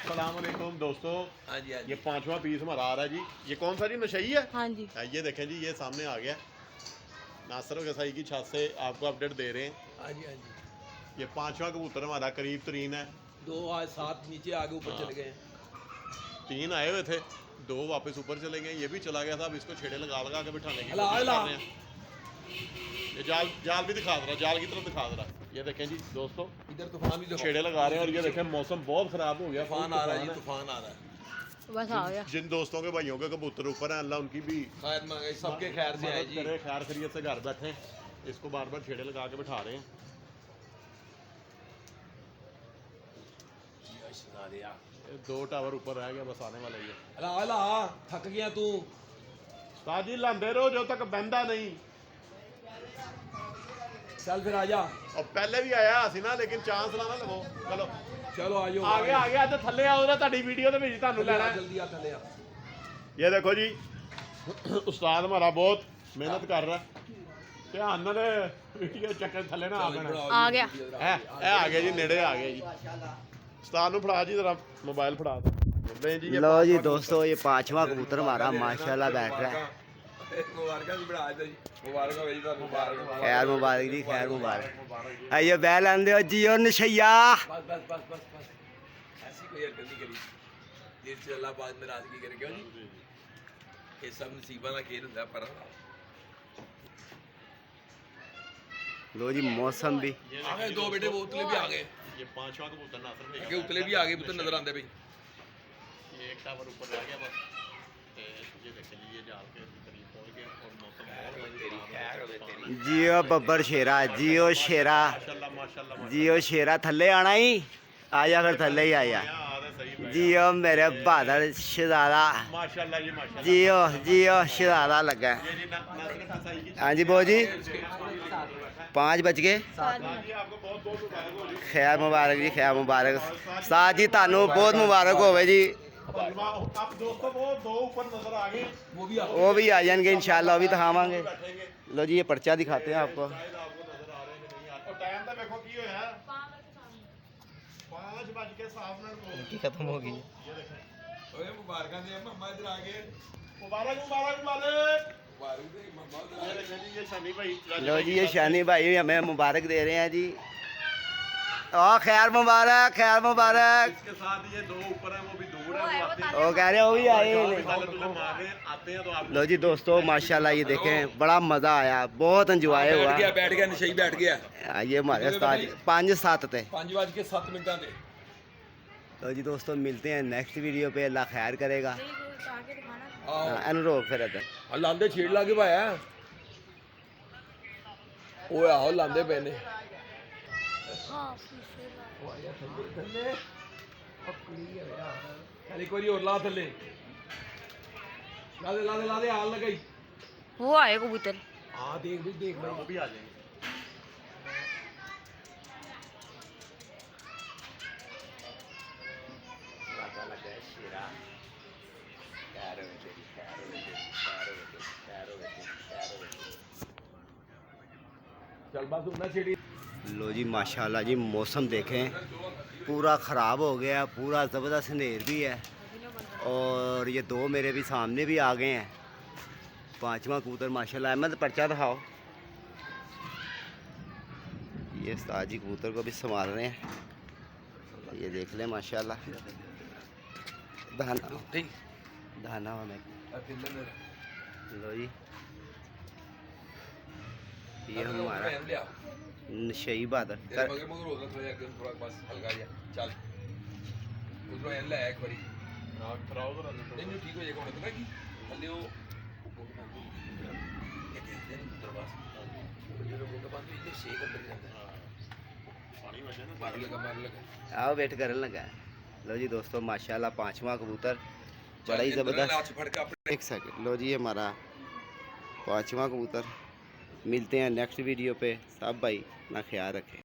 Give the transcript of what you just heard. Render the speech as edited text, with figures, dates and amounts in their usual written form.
अस्सलाम वालेकुम दोस्तों। हाँ जी, हाँ जी। ये 5वां पीस हमारा आ रहा है जी। ये कौन सा जी? नशई है। हाँ जी। ये देखें जी, ये सामने आ गया। नासिर गसाई की छत से आपको अपडेट दे रहे हैं। हाँ जी, हाँ जी। ये 5वां कबूतर हमारा करीब तरीन है। 2 आज 7 नीचे आगे ऊपर चले गए। 3 आए हुए थे, 2 वापस ऊपर चले गए। ये भी चला गया था। अब इसको छेड़े लगा लगा के बिठाने की कोशिश कर रहे हैं। ये जाल भी दिखा दे रहा, जाल की तरफ दिखा दे रहा। ये देखें जी दोस्तों, इधर तूफान भी छेड़े लगा रहे हैं। और ये देखें मौसम बहुत ख़राब हो गया। तूफान आ रहा है जी, तूफान आ रहा है। बस आ गया। जिन दोस्तों के भाइयों के कबूतर ऊपर हैं, अल्लाह उनकी भी खैर मांगे, सबके खैर से आए जी। करे, खैर खैरियत से घर बैठे। इसको बार बार छेड़े लगा के बिठा रहे हैं। ये 2 टावर ऊपर रह गया, बस आने वाला ही है। अला अला थक गया तू। उस्ताद जी लांदे रहो जो तक बंदा नहीं। चल फिर आजा। और पहले भी आया सी ना, लेकिन चांस ना लगो। चलो चलो आजो। आ गया तो थल्ले आओ ना, ਤੁਹਾਡੀ ਵੀਡੀਓ ਦੇ ਵਿੱਚ ਤੁਹਾਨੂੰ ਲੈਣਾ। जल्दी आ थले आ। ये देखो जी, उस्ताद हमारा बहुत मेहनत कर रहा है। ध्यान नाल वीडियो चक्कर थल्ले ना आ जाना। आ गया। ਇਹ ਆ ਗਿਆ ਜੀ, ਨੇੜੇ ਆ ਗਿਆ ਜੀ। उस्ताद ਨੂੰ ਫੜਾ ਜੀ जरा मोबाइल फड़ा दे जी। लो जी दोस्तों, ये 5वां कबूतर हमारा माशाल्लाह बैठ रहा है। मुबारक जी बढ़ा दे जी। मुबारक हो जी, मुबारक। खैर मुबारक जी, खैर मुबारक। आइए बैल आंदे हो जियो नशैया। बस बस बस बस बस, ऐसी कोई हरकत नहीं करी जिस से अल्लाह बाद में नाराजगी करे। क्यों जी? ये सब नसीबा का खेल होता है। पर लो जी मौसम भी आ गए 2 बेटे, वो उतले भी आ गए। ये 5वां कबूतर नासिर ने आगे उतले भी आ गए, पुत्र नजर आते भाई। ये एक टावर ऊपर रह गया बस। ये देख लीजिए, जाल के करीब पहुंच गए। और मौसम जियो बब्बर शेरा, जियो शेरा, माशाल्लाह माशाल्लाह जियो शेरा। थल्ले आना ही आजा, फिर थल्ले ही आया। जियो मेरे बहादुर शहजादा, माशाल्लाह जी माशाल्लाह। जियो जियो शहजादा लगा। ये जी नासिर गसाई की हाँ जी बो जी, 5 बज गए। जी, आपको बहुत बहुत मुबारक हो जी। खैर मुबारक जी, खैर मुबारक। साथ जी थानू बहुत मुबारक होवे जी। अब दोस्तों वो 2 ऊपर नजर आ गए। वो भी आ जाएंगे इंशाल्लाह, वो भी दिखावांगे। बैठेंगे लो जी ये पर्चा दिखाते हैं आपको। शायद आपको नजर आ रहे हैं कि नहीं। आपको टाइम तो देखो की होया 5:07 खत्म हो गई। ओए मुबारक दे मम्मा, इधर आ गए। मुबारक मुबारक मुबारक। मुबारक दे मम्मा, ये देखें जी, ये शनी भाई। लो जी ये शानी भाई हमें मुबारक दे रहे हैं जी। खैर मुबारक, खैर मुबारक। इसके साथ ये 2 ऊपर हैं, वो भी दूर है। वो आते हैं, वो कह रहे हैं वो भी आए। मार रहे हैं, आते हैं तो आप लो जी दोस्तों माशाल्लाह ये देखें, बड़ा मज़ा आया, बहुत एंजॉय हुआ। बैठ गया नशई बैठ गया। ये हमारे उस्ताद 5-7 थे। 5:07 थे। लो जी दोस्तों मिलते हैं नेक्स्ट वीडियो पे। अल्लाह खैर करेगा। अनुरोध फिर इधर लांदे छेड़ ला के पाया। ओए आओ लांदे पे ने। एक बारी और ला थले। ला दे हाल लगाई। वो आए कबूतर। हाँ देख भाई वो भी आ जाएंगे। चल बस उतना छेड़ी। लो जी माशाल्लाह जी, मौसम देखें पूरा ख़राब हो गया, पूरा ज़बरदस्त अंधेर भी है। और ये 2 मेरे भी सामने भी आ गए हैं। 5वां कबूतर माशाल्लाह। अहमद पर्चा दिखाओ। ये उस्ताद जी कबूतर को भी संभाल रहे हैं। ये देख लें माशाल्लाह। धाना हमें। लो जी ये हमारा नशई बहादुर। आओ वेट करने लगा। लो जी दोस्तों माशाल्लाह 5वां कबूतर बड़ा ही ज़बरदस्त। एक सेकंड। लो जी हमारा 5वां कबूतर। मिलते हैं नेक्स्ट वीडियो पे। सब भाई ना ख्याल रखें।